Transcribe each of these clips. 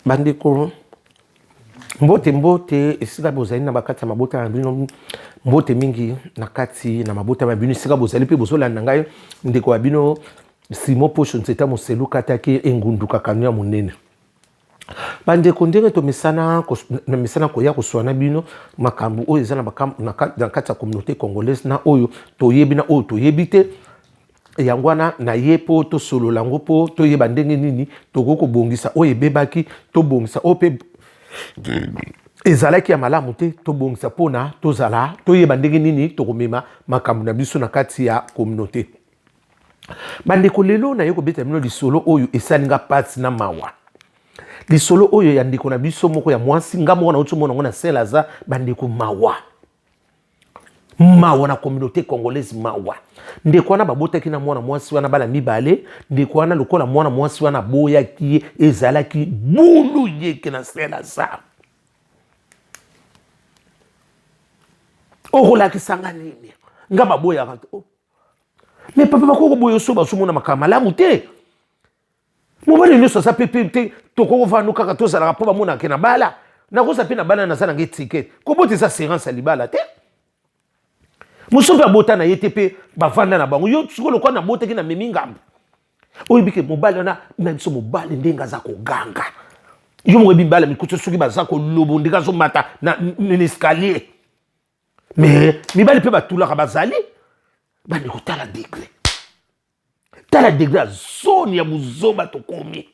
Bandeko mbote esika bozali na bakati ya mabota na bino mbote mingi na kati na mabota ya bino esika bozali pe bozolanda ngai ndeko ya bino Simon Pocho Nzeta Moselu kataki engunduka kanu ya monene. Bandeko ndenge to misana koya koswana bino makambo oyo eza na kati ya communauté congolaise na oyo toyebi na oyo toyebi te yangwana na ye po to solo lango po to yeba ndenge nini toko bongisa oyo ebebaki to bongisa ope ezalaki ya malamu te to bongisa pona to zala to yeba ndenge nini toko mema makambo na biso na kati ya communauté. Bandeko lelo na yeko beta mino lisolo oyo esalinga pati na mawa. Lisolo oyo ya ndeko na biso moko ya mwasi ngamo wana otu mona ngona selaza bandeko mawa. Mawa na communauté congolaise mawa. Ndeko wana babota ki na mwana mwasi wana bala mibale, ndeko wana lokola mwana mwasi wana boya ki ezalaki bulu yeke na selaza. Ohola ki sanga nini? Ngaba boya kanto. Mais papa bako boyo so basumona makamala mute. Mobali nyoso sa pepe toko vanu kaka to sala po ba mona ke na bala. Na ko sa pe na bala na sana nge ticket. Ko boti sa séance libala te. Musope abota na yetepe ba vanda na bango yo tsiko lokwa na bota ki na memingambo. Oyibike mobali na biso mobali ndenga za ko ganga. Yo mo bibala mikuto soki ba za ko lobo ndika zo mata na escalier. Mais mibali pe batula ka bazali. Bani kutala degré. Tala degré a zone ya muzoba to komi.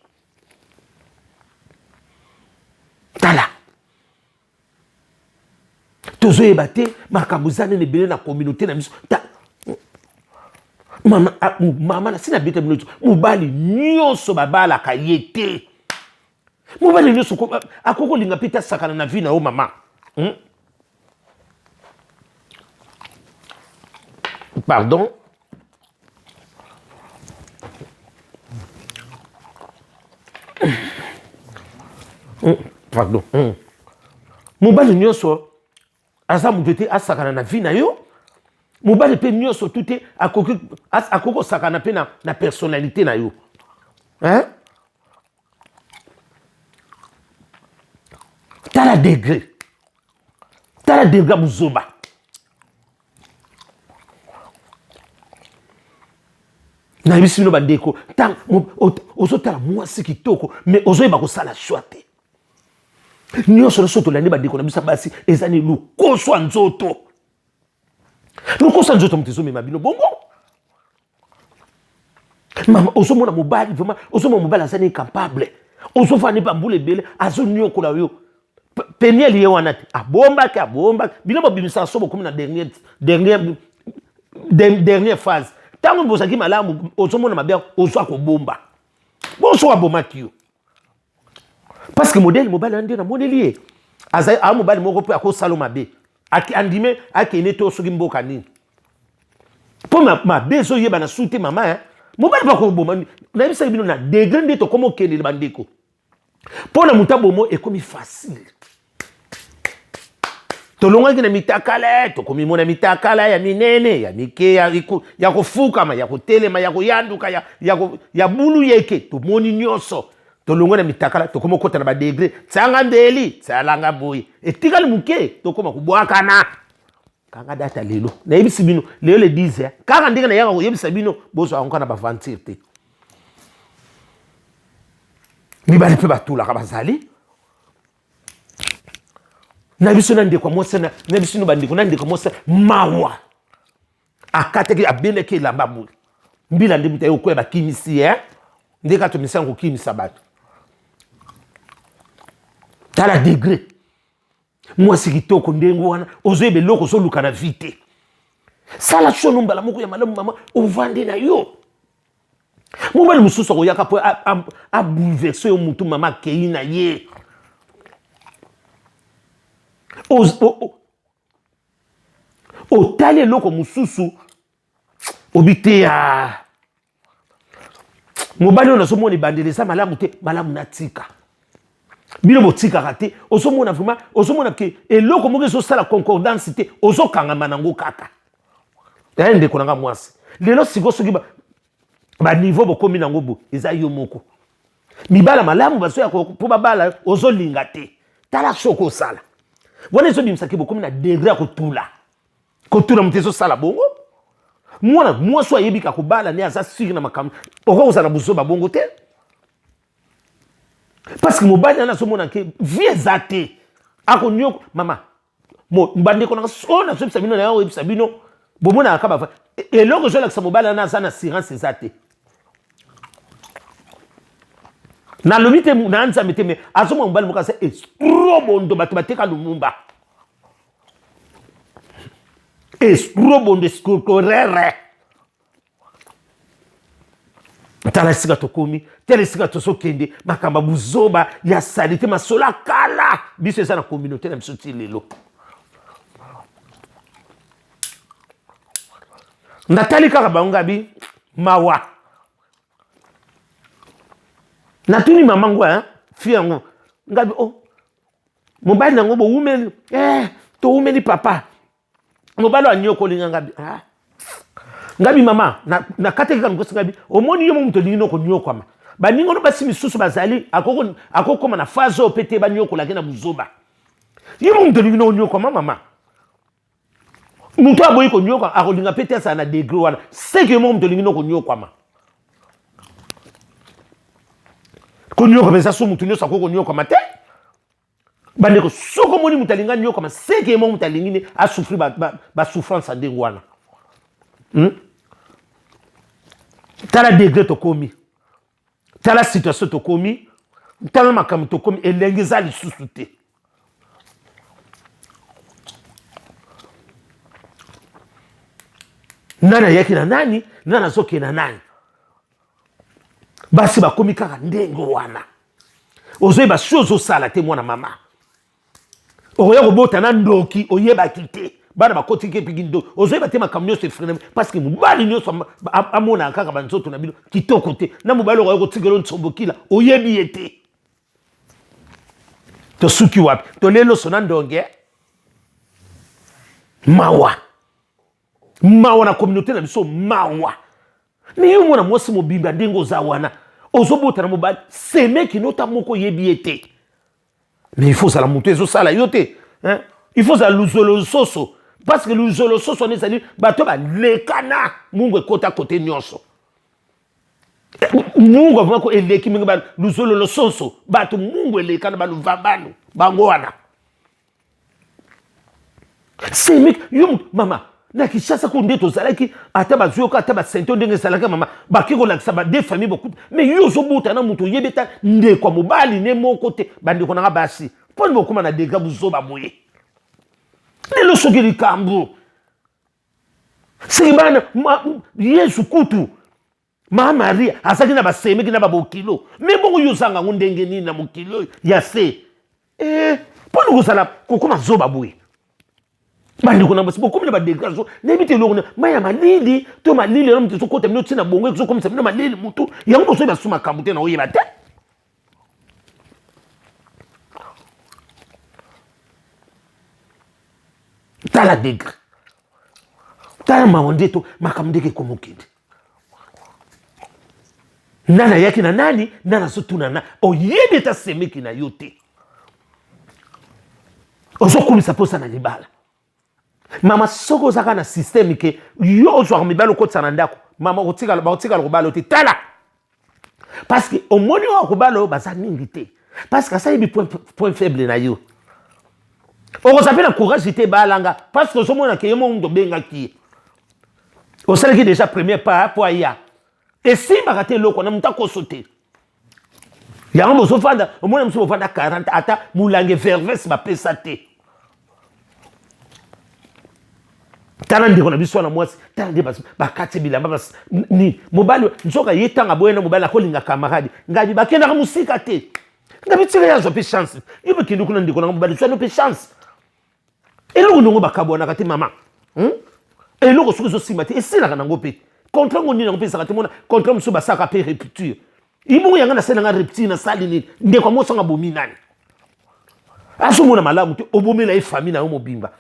Tala. Tozo ebate makamuzane ne bele na communauté na miso. Mama na sina bete minuto. Mubali nyonso babala ka yete. Mubali nyonso akoko linga pita sakana na vie na o mama. Pardon. Pardon. Mobali nyonso aza mutete asakana na vie na yo. Mobali pe nyonso tute akoko sakana pe na personnalité na yo. Hein? Tala degré. Tala degré muzoba. Na yebisi bino bandeko tant ozotala mwasi kitoko mais ozoyeba kosala choix te. Nyonso nyonso tolandi bandeko na biso basi ezani lukoso nzoto. Lukoso nzoto mutezomema bino bongo. Mama ozomona mobali vraiment ozomona mobali azani incapable. Ozofani bambule bele azonyokola yo. Peniel ye wana te abomba bino babimisa sobo comme na dernière phase. Tango bozaki malamu ozomona mabia ozwa ko bomba. Bonso wa bomaki yo. Parce que modèle mobile andi na modelier. Aza a mobile moko pe akosalo mabe. Aki andime aki neto soki mboka nini. Po ma bezo yeba na soute mama hein. Mobile ba ko bomba. Na bisa bino na degré ndeto komo kende bandeko. Po na mutabomo ekomi facile. Tolonga kina mitakala to komi mona mitakala ya minene ya mike ya kofukama ya kotelema ya koyanduka ya bulu yeke to moni nyonso tolonga na mitakala to komo kota na ba degré tsanga ndeli tsalanga boye etikali muke to koma kubwakana kanga data lelo na yebisi bino lelo le 10 kanga ndinga na yaka yebisa bino boso anka na ba ventir te ni bali pe batula ka bazali. Na biso na ndeko mwasa na biso no bandeko na ndeko mwasa mawa akateki abeleki lamba mu mbila ndimita yo kweba kimisi ndeka to misango kimisa bato tala degré mwasi kitoko ndengo wana ozoyebe loko zo luka na vite sala chono mbala moko ya malamu mama ovande na yo mobali mususu ko yaka po a bouleverser yo mutu mama keina ye. Otale loko mususu obite ya mobali ona somoni bandelesa malamu te malamu natika bino botika kate osomona vraiment osomona ke eloko moke so sala concordance te ozokanga manango kaka ende konanga mwasi lelo siko soki ba niveau bokomi nango bo eza yo moko mibala malamu basoya po babala ozolinga te tala soko sala wana ezobimisa ke bokomi na degré ya kotula moto ezosala bongo mwana mwasi ayebika kobala ne aza siri na makambo okozala na buzoba bongo te parce que mobali ana azomona ke vie eza te akonyoko mama bandeko nanga so na zobisa bino na yo oyebisa bino bomona akaba eloko ezolakisa mobali ana aza na assurance eza te na lobi te na nzambe te me azomona mobali moko aza estro bondo bato bateka lumumba estro bondo escororere tala esika tokomi tala esika tozokende makambo buzoba ya sali te masolo akala biso eza na communauté na biso ti lelo natali kaka bango ngabi mawa natuni mama ngwa fi yango ngabi mobali nango boumeli toumeli papa mobali anyokolinga ngabi ngabi mama na kate kaka ngosi ngabi omoni yo muto lingino ko nyokwama baningo no basi misusu bazali akokoma na fazo pete banyokola ke na buzoba yo muto lingino nyokwama mama muto aboyi ko nyokwa akolinga pete sa na degré wana c'est que muto lingino ko nyokwama ko nyokwa beza so muto nyosa ko nyokwama te bandeko soko moni muto linga nyokwama c'est que muto lingine a souffrir ba souffrance ndenge wana tala degré tokomi tala situation tokomi tala makambo tokomi elenge eza lisusu te nani ayaki na nani nani azoke na nani basi bakomi kaka ndenge wana ozoyeba si ozosala te mwana mama okoya kobota na ndoki oyebaki te bana bakoti ke pigi ndo ozoyeba te makambo nyonso efrene parce que mobali nyonso amona kaka banzoto na bino kitoko te na mobali okoya kotikela nsombokila oyebi ye te tosuki wapi tolelo so na ndonge mawa na communauté na biso mawa me yo mwana mwasi mobimba ndenge oza wana ozobota na mobali seme kinota moko oyebi ye te mais il faut zala moto ezosala yo te il faut zala luzolo soso parce que luzolo soso wana ezali bato balekana mungu ekota kote nyonso mungu avako eleki mingi luzolo soso bato mungu elekana baluva bano bango wana seme yo mama na Kinshasa ko ndeto zalaki ata bazuyoka ata basento ndenge zalaka mama bakiko lakisa ba deux familles beaucoup mais yo zobuta na muto yebeta nde kwa mobali ne moko te bandi ko na basi poni bokuma na dega buzoba moye lelo sokeli kambu sibana Yesu kutu ma Maria asaki na baseme kina babokilo mais bongo yo zanga ndenge nini na mokilo ya se poni ko sala kokuma zoba moye bandi kuna basi bokomi na badégration nebite longo na maya malili to malili na mtu sokota mino tina bongo ezo komisa mino malili mutu yango boso ba suma kamute na oyeba te tala degré tala maondeto makamdeke komokende nana yaki na nani nana sotuna na oyebe ta semeki na yote ozo komisa posa na libala mama soko zaka na système ke yo ozwa mibalo ko tsana ndako mama otika lo te tala parce que au moni wa ko balo baza mingi te parce que ça yebi point faible na yo o ça fait la courage te balanga parce que so mona ke yemo ndo benga ki o sala ki déjà premier pas pour ya et si baraté loko na mutako sauter yango boso fanda o mona mso fanda 40 ata mulange verves ba pesa te tala ndeko na biso na mwasi tala de bakati bilamba bas ni mobali nzoka yetanga boyena mobali akolinga camarade ngabi bakenda ka musika te ngabi tire ya zope chance yobe kindu kuna ndeko na mobali so no pe chance eloko ndongo bakabona kati mama eloko suko zo simate esila kana ngope contrat ngoni na ngopesa kati mona contrat muso basaka pe rupture ibo yanga na sena nga rupture na sali ni ndeko moso nga bomi nani aso mona malamu te obomela e famille na yo mobimba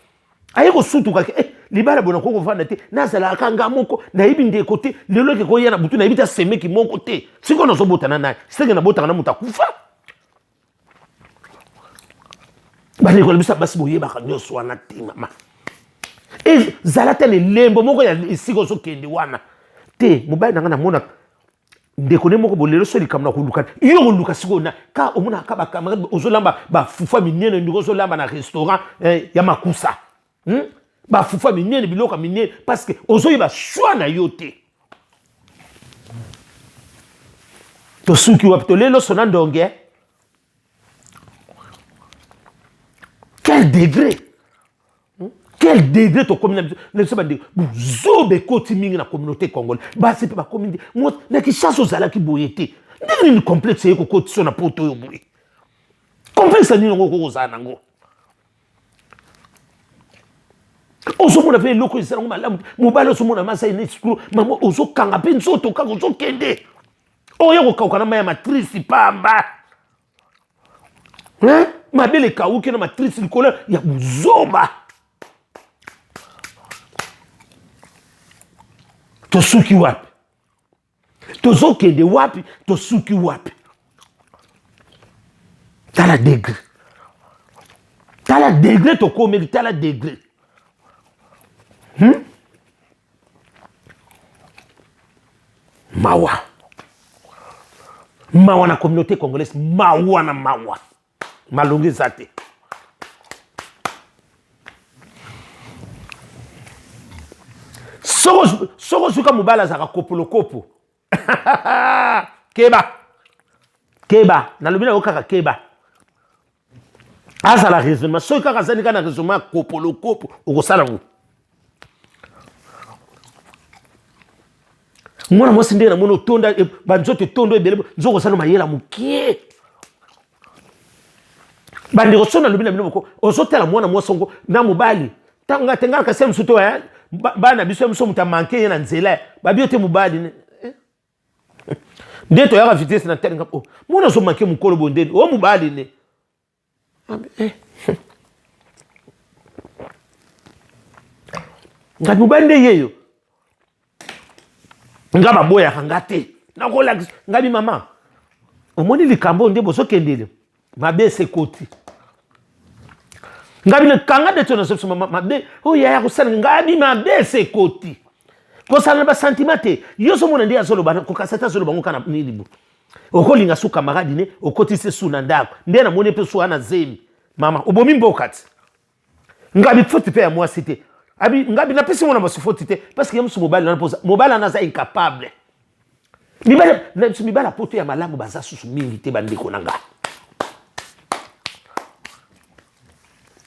ayeko sutu kake libala bona ko vanda te nazala kanga moko na yibi ndeko te lelo ke ko yana butu na yibi ta semeki moko te siko na zobotana naye sike na botana na muta kufa bani ko bisa basi boye ba kanyo swana te mama e zalata le lembo moko ya siko so kende wana te mobali nanga na mona ndeko ne moko bolelo so likamna ko luka yo ko luka siko na ka omuna ka ba kamera ozolamba ba fufa minene ndiko so lamba na restaurant ya makusa ba fufa minene biloka minene parce que ozoyi ba choix na yo te to suki wa to lelo sona ndonge quel degré to communauté ne se ba de zobe koti mingi na communauté congolaise ba se pe ba communauté mo na ki chaso zala ki boyete ndeni ni complexe yeko koti so na poto yo boye complexe ni ngo ko za nango ozo mona fe loko isana ngoma lamu mobalo so mona masa ine screw mama ozo kanga pe nzoto ka ozo kende oyo ko kauka na maya matrice pamba mabele kauki na matrice likolo ya buzoba tosuki wapi tozokende wapi tosuki wapi tala degré tokomeli tala degré mawa na communauté congolaise mawa malongi zate soko suka mobala zaka kopolokopo keba nalobi na yo kaka keba azala raisonnement soki kaka azali kaka na raisonnement kopolokopo okosala ngo mwana mwasi ndenge na mwana otonda banzoto etondo ebele nzoko osala mayela mokie bandeko so nalobi na bino moko ozotala mwana mwasi ngo na mobali ntango atengala kasi mosu to bana biso mosu moto amanke ye na nzela babio te mobali nde toyaka vitese na tele ngapo mwana azomanke mokolo bondeni o mobali ne ngati mobali nde yeyo nga baboyaka nga te nakolakisa ngabi mama omoni likambo nde bozokendele mabe sekoti ngabi le kanga de tona sepso mabe oya ya kusana ngabi mabe sekoti kosana ba sentiment te yo so mona ndi azolo ba ko kasata azolo bango kana nilibu okolinga su camarade ne okoti se su na ndako nde na mone pe su ana zemi mama obomi mbokati ngabi foti pe ya moi cité abi ngabi na pesi mona basufoti te parce que yamsu mobile na posa mobile na za incapable mibala poto ya malamu baza susu mingi te bandeko nanga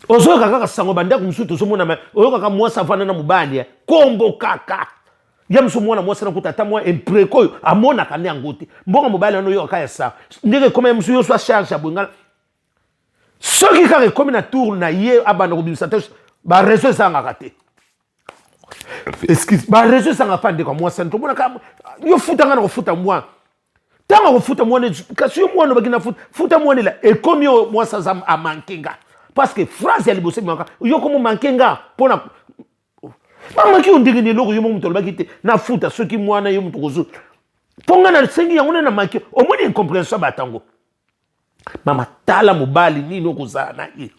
ozo kaka sango banda kumsuto so mona oyo kaka mwasa vana na mobali kombo kaka yamsu mwana mwasa na kutata mwa impreko amona kane angote mbonga mobile no yo kaya sa ndenge koma yamsu yo so charge abwenga soki kaka komi na tour na ye abana kubimisa te ba réseau sanga kate excuse ba réseau sanga pande kwa mwasa nto mona kama yo futa ngana kufuta mwa tanga kufuta mwana kasi yo mwana bakina futa mwana la ekomi yo mwasa za amankenga parce que phrase ya libose mwaka yo komo mankenga pona mama ki ondenge ni loko yo mo mutolo bakite na futa soki mwana yo mutokozo ponga na sengi yango na manke omoni incompréhension batango mama tala mobali nini okozana ye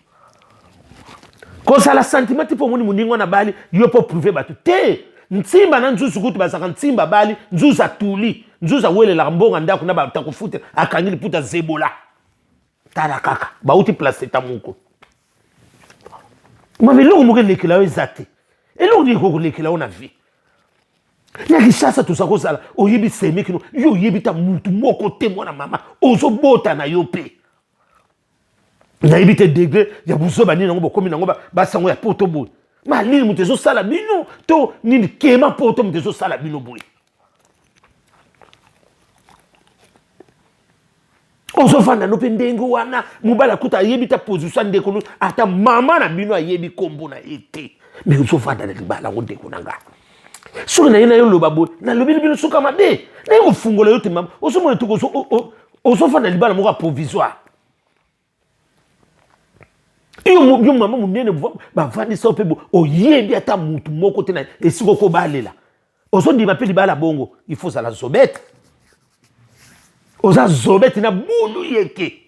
kosala sentiment po moni muningo na bali yo po prouver batu te ntimba na nzuzu kutu basaka ntimba bali nzuza tuli nzuza welela mbonga ndako na batakufuta akangili puta zebola tala kaka bauti place tamuko mama eloko moko elekela yo eza te eloko nini kokolekela yo na vie ya kishasa toza kozala oyebi semekino yo oyebi ta mutu moko te mwana mama ozobota na yo pe nayebi te degré ya buzoba nini nango bokomi nango basango ya poto boye ma nini moto ezosala bino to nini kema poto moto ezosala bino boye ozofanda no mpe ndenge wana mobali akuta ayebi ta position ndeko no ata mama na bino ayebi kombo na ye te me ozofanda na libala ngo ndeko na nga soki na ye na yo loba boye nalobeli bino soka mabe naye kofungola yo te mama ozomona tuko ozofanda libala moko ya provisoire yo mama munene bavandisa pe oyebi ata mutu moko te na esiko ko balela ozondima pe libala bongo il faut ça la zobete oza zobete na bulu yeke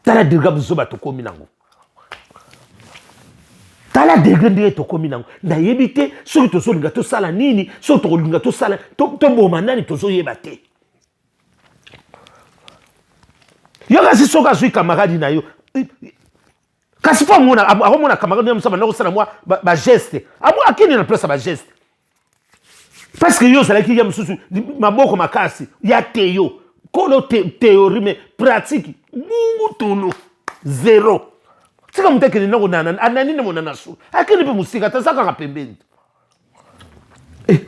tala degré buzoba tokomi nango tala degré ndenge tokomi nango nayebi te soki tozolinga tosala nini soki tokolinga tosala toboma nani tozoyeba te yo kasi soki azwi camarade na yo kasi po akomona camarade yamusa banda kosala mwa bageste akini na place ya bageste parce que yo ozalaki ya mosusu maboko makasi ya te yo kolo théorie mais pratique bungu tulu zero tika mutu akende nako ananine monana su akende mpe mosika tazakaka pembeni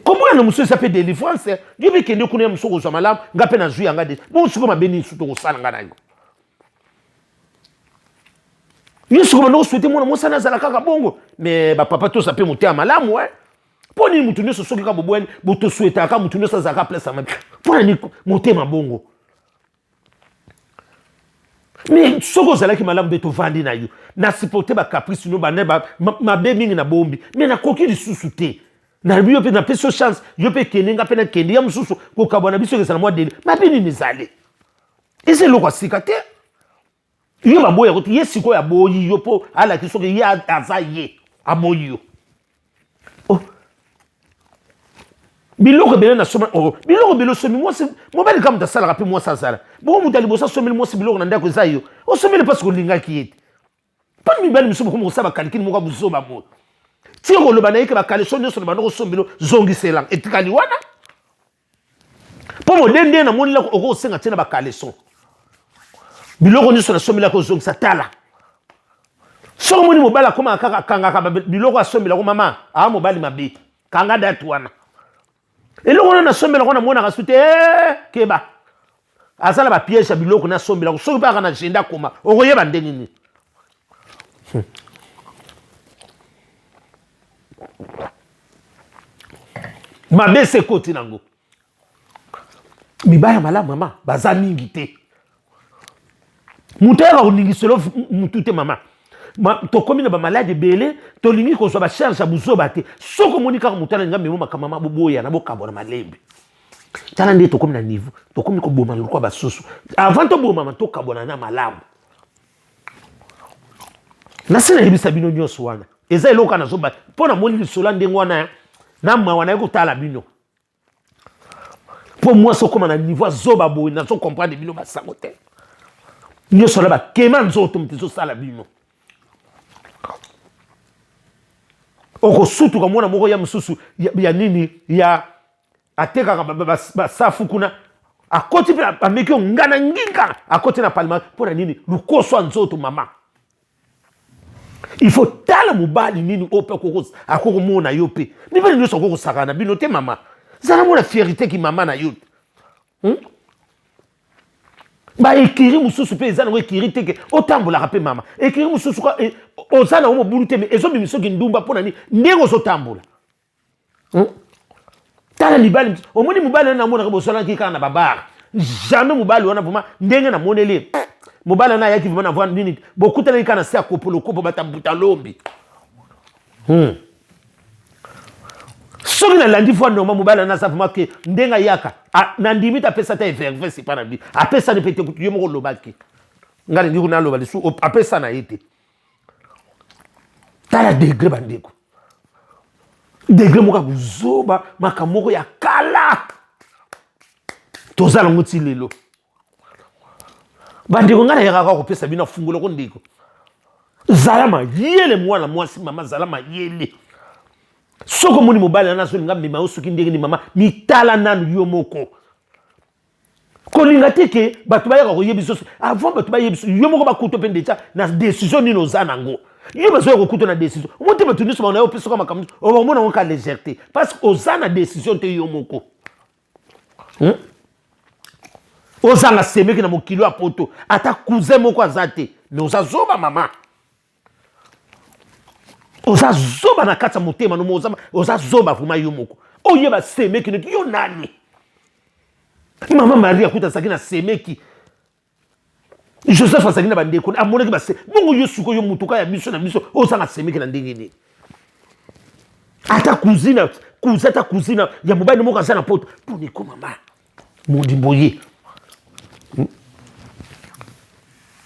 komona na mosusu esa mpe délivrance yo mpe kende kuna ya mosu kozwa malamu nga mpe nazwi yanga de bongo siko mabe nini su tokosala nga na yo yo siko banda koswete mwana mosana azala kaka bongo mais bapapa tosa mpe mote ya malamu mpo nini mutu nyonso soki ka bobwani botoswetaka mutu nyonso azalaka place ya mabe mpo nani motema bongo mais soki ozalaki malamu mpe tovandi na yo nasipote bacaprice no bane mabe mingi na bombi mais nakoki lisusu te nayebi yo mpe napesi yo chance yo mpe kende nga mpe nakende ya mosusu kokabwana biso ezala mwa dele mabe nini ezali eza eloko asika te yo baboya kote ye sikoyo aboyi yo mpo alaki soki ye aza ye amoyi yo biloko ebele na soma biloko ebele osomi mwasi mobali kaka moto asalaka mpe mwasi azala bongo moto ya liboso asomeli mwasi biloko na ndako eza yo osomeli mpasi kolingaki ye te mpani mibali miso bokoma kosala bakalikini moko abuzoba moyo tie koloba na ye ke bakaleso nyonso na bando kosombelo zongiselanga etikali wana mpo modende namonela okosenga tie na bakaleso biloko nyonso nasombelaka ozongisa tala soki moni mobali akomaka kaka akangaka biloko asombelako mama mobali mabe kanga datu wana eloko wana nasombelako namonaka su te keba azala bapiège ya biloko nasombelako soki mpe aka na agenda koma okoyeba ndenge nini mabe se koti nango mibaya malamu mama baza mingi te mutu ayaka koningiselo mutu te mama tokomi na bamaladi ebele tolingi kozwa bacharge ya buzoba te soki omoni kaka mutu alinga memo makamama boboya na bokabona malembe tala nde tokomi na niveau tokomi koboma lokwa basusu avant tobomama tokabona na malamu nasi nayebisa bino nyonso wana eza eloko nazoba mpo namoni lisolo ndenge wana na mawa naye kotala bino mpo mwasi okoma na niveau azoba boye nazokomprendre bino basango te nyonso na bakema nzoto moto ezosala bino okosutuka mwana moko ya mosusu ya nini ya atekaka basafu kuna akoti mpe ameki yo ngana nginga akoti na palima mpo na nini lukoso ya nzoto mama il faut tala mobali nini oyo mpe akokomona yo mpe mibali nyonso akokosaka na bino te mama zala mona fierité ki mama na yo baekiri mosusu mpe eza nango ekiri teke otambolaka mpe mama ekiri mosusu oza nango mobulu te me ezobimi soki ndumba mpo na nini ndenge ozotambola tala libali omoni mobali wana namonaka bosolaki kaka na babara jamais mobali wana vraimen ndenge namoneli mobali wana ayaki vraimen na voi nini bokutanaki kaka na se ya kopolokopo batambuta lombi soki nalandi fois normal mobali wana aza vraimen ke ndenge ayaka nandimi te apesa ta evervesi mpa na bi apesani mpe te kutu ye moko olobaki nga lingi kuna aloba lisu apesa na ye te tala degré bandeko degré moko ya kozoba makambo moko ya kala tozala ngo ti lelo bandeko nga nayaka kaka kopesa bino afungolako ndeko zala mayele mwana mwasi mama zala mayele soko moni mobali wana azolinga mema yo soki ndenge ni mama mitala nanu yo moko kolinga te ke bato bayaka koyebiso avant bato bayebiso yo moko bakuta mpe ndetia na décision nini oza nango yo bazoya kokuta na décision omonte bato nyonso bana yo opesoka makambo omona ngo ka légèreté parce que oza na décision te yo moko ozanga semeki na mokilo ya poto ata cousin moko aza te mais oza zoba mama oza zoba na kati ya motema nomo oza zoba vraimen yo moko oyeba semeki noki yo nani Maman Marie akuta sakina semeki. Joseph asakina bandeko amonaki base. Bongo yo suko yo mutuka ya biso na biso osanga semeki na ndenge. Ata cousine ya mobali moko asa na poto. Poneko mama. Modimboye.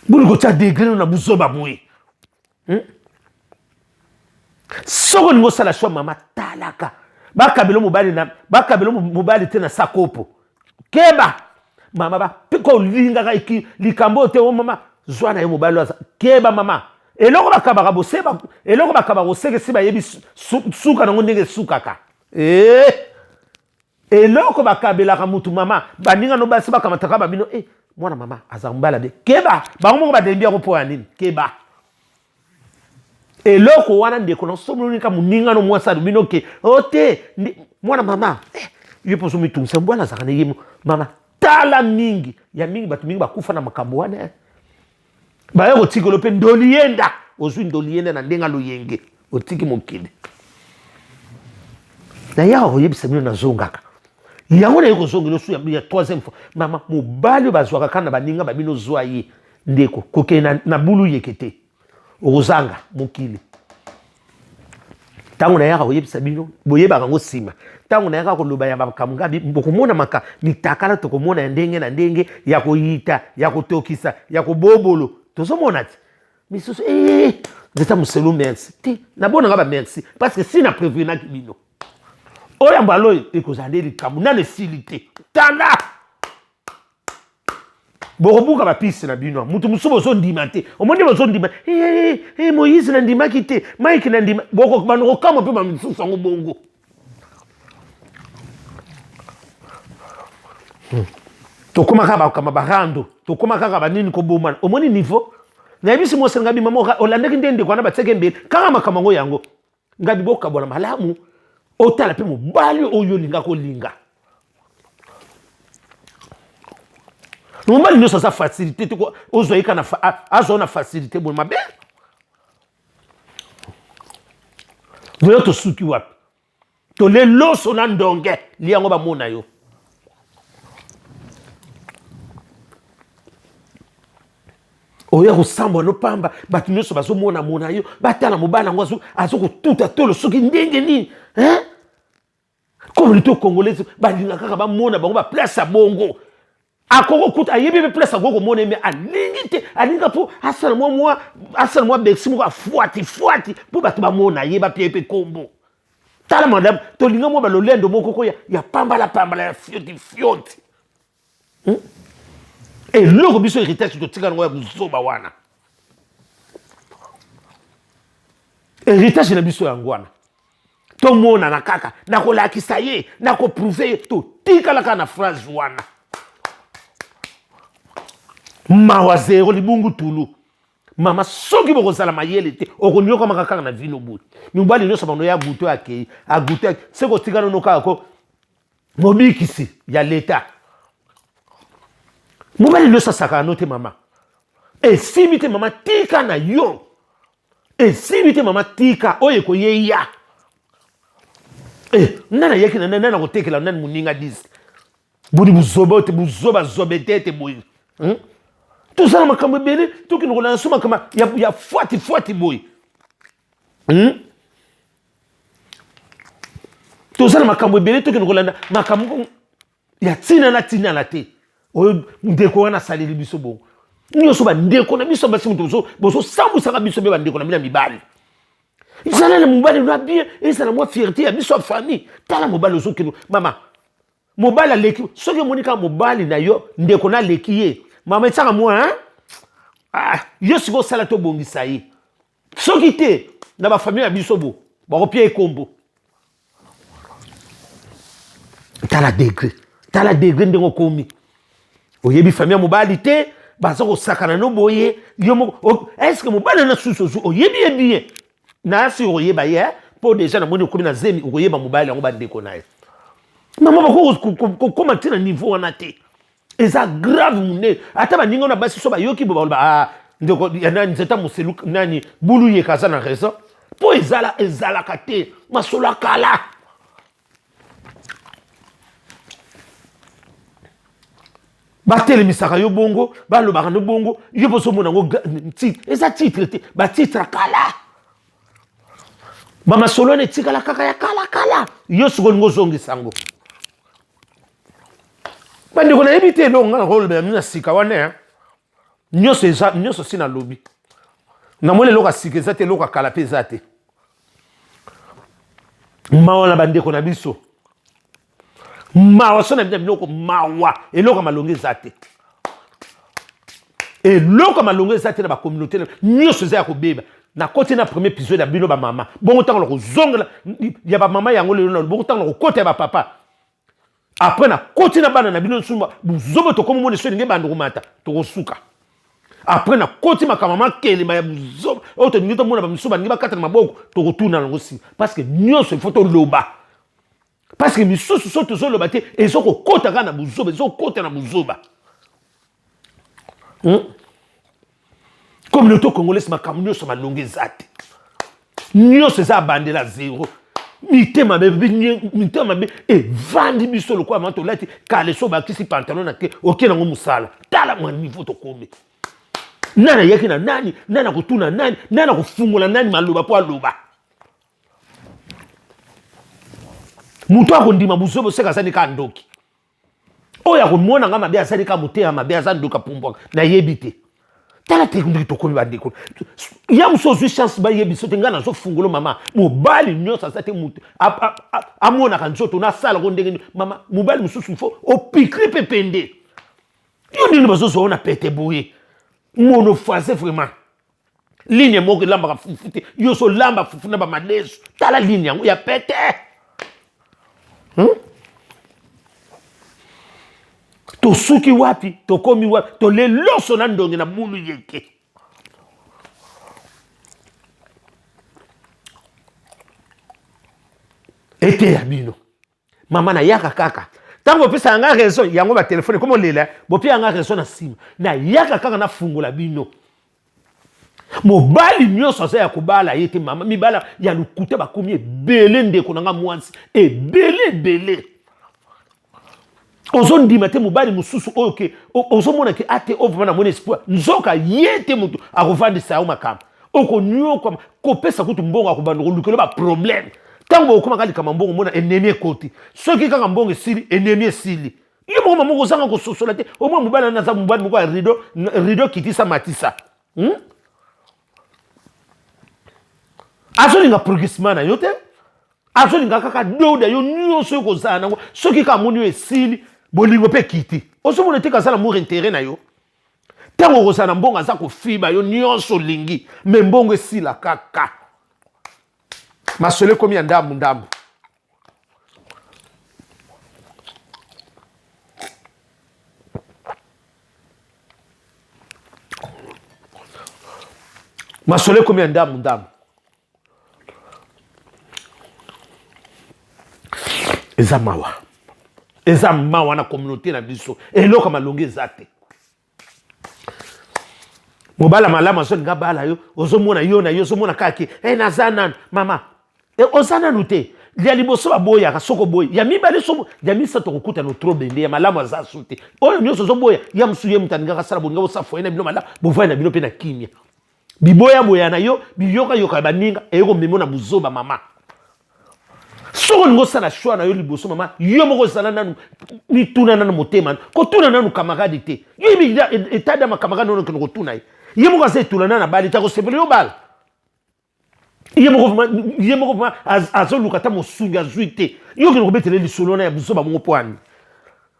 Buli ko tia degré na buzoba boye. Soko ningo sala shwa mama talaka. Bakabelo mobali te na sakopo. Keba mama ba piko linga ka iki likambo te o mama zwana ye mobali wa keba mama. Eloko bakabaka boseba eloko bakabaka boseke siba yebi suka nango ndenge sukaka. Eloko bakabelaka mutu mama baninga no basi bakamataka babino mwana mama azambala de keba bango moko badembia ko po ya nini keba eloko wana ndeko na somonika muninga no mwasa bino ke ote mwana mama yepo so mitumsa mbwana zakana yimo mama tala mingi ya mingi batu mingi bakufa na makambo wana bayo kotikolo pe ndolienda ozwi ndolienda na ndenga loyenge otiki mokili na yao yebisa mino na zongaka yango na yeko zongi losu ya troisième fois mama mobali bazwaka kana baninga babino zwa ye ndeko koke na bulu yekete ozanga mokili tango na yaka oyebisa bino boyebaka ngo sima tango na yaka koloba ya bakamunga bokomona maka mitakala tokomona ya ndenge na ndenge ya koyita ya kotokisa ya kobobolo tozomona ti misusu nzeta muselu merci te nabona nga ba merci parce que si na prévenaki bino oya mbalo ekozande likamu nane silite tanda bokobuka bapisi na bino mutu musu bozondima te omoni bozondima Moïse na ndimaki te Mike na ndima banoko kama mpe bamisusu yango bongo tokoma kaka bakama barando tokoma kaka banini kobomana omoni niveau nayebisi mwose ngabi mama olandaki nde ndeko wana batiaki mbele kaka makambo yango yango ngabi bokabwana malamu otala pe mobali oyo linga kolinga mobali nyonso aza facilité te ozwayika na azwa na facilité boye mabe voyo tosuki wapi toleloso na ndonge liyango bamona yo oya kosambwa no pamba bato nyonso bazomona yo batala mobali yango azokotuta tolo soki ndenge nini communauté congolaise balinga kaka bamona bango baplace ya bongo akoko kuta ayebi be place akoko mona me alingi te alinga po asala mwa bexi moko afuati po bato bamona ye bapie pe kombo tala madame tolinga mwa balolendo moko ko ya pambala ya fioti eloko biso héritage totika nango ya buzoba wana héritage na biso yango wana tomona na kaka nakolakisa ye nakoprouve ye totikalaka na phrase wana mawa zero libungu tulu mama soki bokozala mayele te okonyokama kaka na vino buti mibali nyonso bano ya buto akei aguto se kotikana no kaka ko mobikisi ya leta mobali nyonso asakana no te mama esimi te mama tika na yo esimi te mama tika oyo ekoyeya nana yeki nana kotekela nani moninga 10 budi buzoba zobe tete boye tozala makambo ebele tokende kolanda so makambo ya fuati boye tozala makambo ebele tokende kolanda makambo ya tina na te oyo ndeko wana asaleli biso bongo nyonso bandeko na biso basi mutu bozosambwisaka biso mpe bandeko na bino ya mibali ezala na mobali na bien ezala mwa fierté ya biso ya famille tala mobali ozokende mama mobali aleki soki omoni kaka mobali na yo ndeko na aleki ye mama etiaka mwa yo sikoyo osala tobongisa ye soki te na bafamille ya biso bo bakopia ekombo tala degré ndenge okomi oyebi famille ya mobali te baza kosakana no boye yo moko estce mobali na susu ozu oyebi ye bien nasi okoyeba ye mpo deja namoni okomi na zemi okoyeba mobali yango bandeko na ye mama bakokoma te na niveau wana te eza grave mune ata baninga na basi so bayoki bo baloba ndeko nzeta moselu nani bulu yeka aza na raison mpo ezalaka te masolo akala batelemisaka yo bongo balobaka no bongo yo bozomona ngo eza titre te batitre kala bamasolo ne tikala kaka ya kala yo sikoyo ngo zongisa ngo bandeko nayebi te elongo nga na kolobela mina sika wana nyonso si na lobi namoni eloko asika eza te eloko akala mpe eza te mawa na bandeko na biso mawa so na biloko mawa eloko malongo eza te eloko malongo eza te na bakommunauté nyonso eza ya kobeba na koti na premier épisode ya bino bamama bongo ntango na kozongela ya bamama yango lelo na bongo ntango na kokota ya bapapa après na koti na bana na bino nsumba buzobo tokomi mona so ndenge bando komata tokosuka après na koti makambo makelema ya buzobo oyo tolingi tomona bamisuba ndenge bakata na maboko tokotuna nango nsima parce que nyonso ifo toloba parce que misusu so tozoloba te ezokokota kaka na buzoba ezokota na buzoba communauté congolaise makambo nyonso malongo eza te nyonso eza abandela zero mitema mabe evandi biso lokola mama tolati kale so bakisi pantalon na te oke nango mosala tala mwa niveau tokomi nani ayaki na nani nani akotuna nani nani akofungola nani maloba mpo aloba moto akondima buzobo seka azali ka ndoki oyo akomona nga mabe azali ka motema mabe aza ndoki apumbwaka nayebi te tala te ndiki tokomi bandeko ya mosu ozwi chance bayebi so te ngai nazofungola mama mobali nyonso aza te moto amonaka nzoto nasalako ndenge mama mobali mosusu ifo opikri mpe pende yo ndenge bazozwa na pete boye monophase vraiment ligne moko elambaka fufu te yo so lamba fufu na bamaleso tala ligne yango ya pete tosuki wapi tokomi wapi toleloso na ndonge na bulu yeke ete ya bino mama na yaka kaka tango pesa nga raison yango ba telefone komo lela bopi nga raison na nsima na yaka kaka na fungola bino mobali nyonso aza ya kobala ye te mama mibala ya lukuta bakomi ebele ndeko na nga mwansi ebele ozondima te mobali mosusu oyo ke ozomona ke ate ovama na mona espoir nzoka ye te moto akovandisa yo makambo okonyoka kopesa kutu mbongo akobanda kolukela baproblème ntango bokomaka likama mbongo mona enemi ekoti soki kaka mbongo esili enemi esili ye moko mama kozanga kososola te omwa mobali ana aza mobali moko ya rido kitisa matisa azolinga progressement na yo te azolinga kaka doda yo nyonso yo kozala nango soki kaka moni yo esili bolingo mpe kiti ozomona te kazala mour intérêt na yo ntango okozala na mbongo aza kofiba yo nyonso olingi me mbongo esila kaka masolo ekomi ya ndambu masolo ekomi ya ndambu eza mawa na communauté na biso eloko malongi eza te mobala malamu azolinga bala yo ozomona yo na yo ozomona kaki naza nanu mama oza nanu te ya liboso baboyaka soko boye ya mibale so ya misato kokuta no trop bende ya malamu aza su te oyo nyonso ozoboya ya mosu ye moto alingaka sala bolinga bosafoye na bino malamu bovai na bino mpe na kimia biboya na yo biyokayoka baninga eyekomemo na buzoba mama soko lingo sala choix na yo liboso mama yo moko zala nanu mituna nanu motema kotuna nanu camarade te yo etat da macamarade nono keno kotuna ye moko aza etuna nana bali ta kosepele yo bala ye moko azoluka ta mosungi azwi te yo keno kobetele lisolo na ya buzoba mongo pwani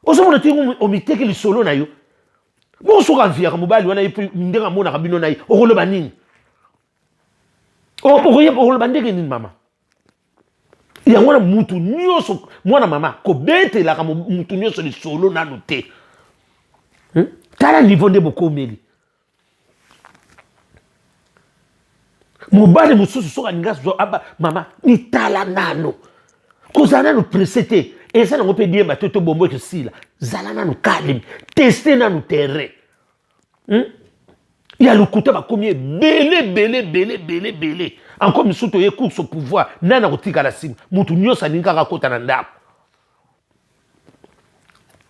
ozomona te omiteke lisolo na yo moko soka aviaka mobali wana ye ndenge amonaka bino na ye okoloba nini okoloba ndenge nini mama yango wana mutu nyonso mwana mama kobetelaka mutu nyonso lisolo nanu te tala niveau nde bokomeli mobali mosusu soki alinga mama nitala nano kozala nanu presse te eza nango mpe diemba te tobombo ekosila zala nanu kalme teste nanu terrain ya lokuta bakomi ebele encore misusu toye course au pouvoir nani akotikala nsima mutu nyonso alingi kaka kota na ndako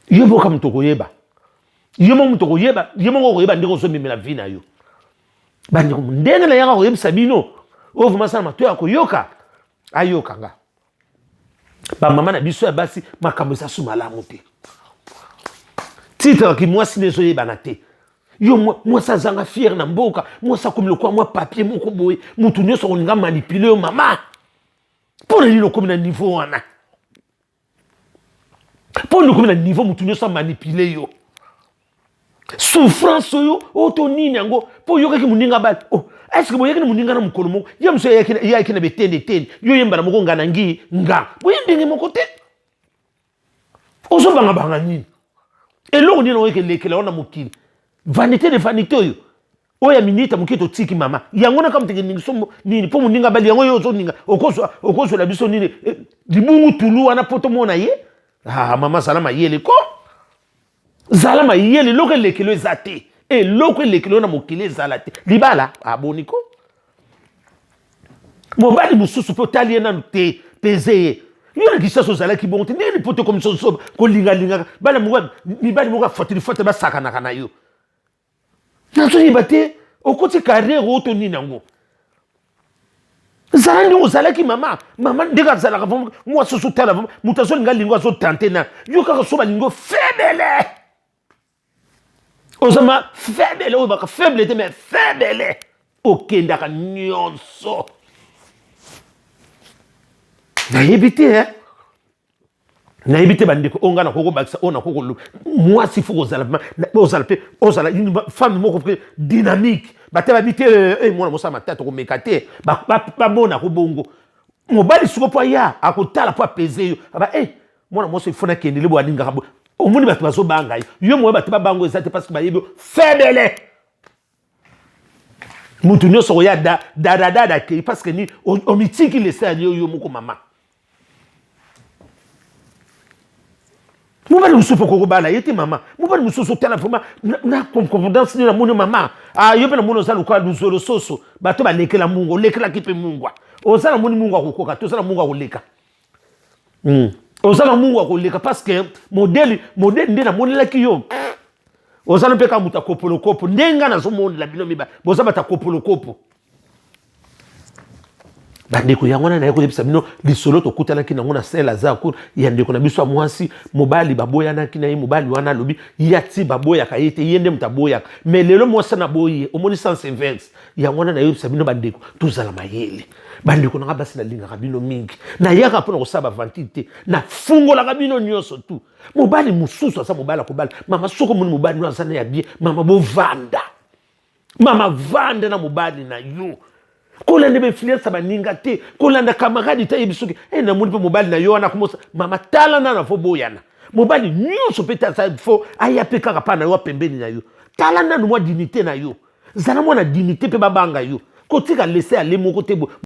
yo boka moto koyeba Yemo muto koyeba, yemo koyeba ndeko so mimela vie na yo. Bandeko ndenge na yanga koyebisa bino. O vuma sana matoya koyoka. Ayoka nga. Ba mama na biso ya basi makambo sa sumalamu te. Titre ki mwasi nezo yebana te. Yo moi sa zanga fier na mboka, moi sa comme le quoi moi papier moko boye, mutu nyoso koninga manipuler yo mama. Pour lino comme na niveau wana. Pour nous comme na niveau mutu nyoso manipuler yo. Souffrance yo oto nini yango po yo kaki muninga ba. Oh, est-ce que boye kini muninga na mukolo moko? Ya mso ya kina betende. Yo yemba na moko ngana ngi nga. Boye ndenge moko te. Ozo banga nini? Eloko nini oyeke lekela ona mokili. Vanité de vanité yo. Oya minita mukito tiki mama. Yango na kam teke ningiso nini po muninga bali yango yo zo ninga. Okoso la biso nini libungu tulu wana poto mona ye. Ah mama salama yele ko. Zalama yele loko lekelo ezate. E loko lekelo na mokili ezalate. Libala aboniko. Mobali mususu po tali na te peseye. Yo na kisa so zala ki bonte nini poto comme so ko linga bala mwa ni bali mwa fatili fata ba saka na kana yo. Na so yibate okoti carrière oto ni nango. Zalandi ozala ki mama ndeka zala ka moi so tala mutazo linga lingwa so tenter na yo ka so ba lingo faible. Ozama faible o ba ka faible te mais faible. Okenda ka nyonso. Na yebite na yebite bandeko onga na koko bakisa ona koko lu moi si faut ozala ozala une femme moko dynamique bateba bite moi na mosama tata ko mekate ba bona ko bongo mobali suko po ya akotala po apese yo ba moi na moso ifona kendele bo alinga kabo omuni bato bazo banga yo moi bato ba bango ezate parce que ba yebi faible mutu nyoso ya da ke parce que ni omitiki le sa yo moko mama. Mobali musufu ko bala yete mama. Mobali mususu tala fuma na confidence ni na moni mama. Ah yo pe na moni ozala ko luzolo soso. Bato ba lekela mungu, lekela kipe mungwa. Ozala moni mungu akokoka, to ozala mungu akoleka. Ozala mungu akoleka parce que modèle ndena moni la ki yo. Ozala pe ka muta kopolo kopo ndenga na zo moni la bino miba. Bozaba ta kopolo kopo. Bandeko yangona na yeko yebisa bino lisolo to kutala ki nangona sela za ko yandeko na biso mwasi mobali baboya na kina ye mobali wana lobi yati baboya ka yete yende mtaboya mais lelo mwasa na boye omoni sens inverse yangona na yebisa bino bandeko tozala mayele bandeko na basi na linga kabino mingi na yaka pona ko saba vantite na fungo la kabino nyoso tu mobali mususu asa mobali ko bala mama soko moni mobali no asana ya bien mama bo vanda na mobali na yo kolanda be influence baninga te kolanda camarade ta yebisuki na moni pe mobali na yo na komosa mama tala na fo boyana mobali nyonso peta sa fo aya pe kaka pa na yo pembeni na yo tala na no dignité na yo zala mo na dignité pe babanga yo kotika laisser aller moko te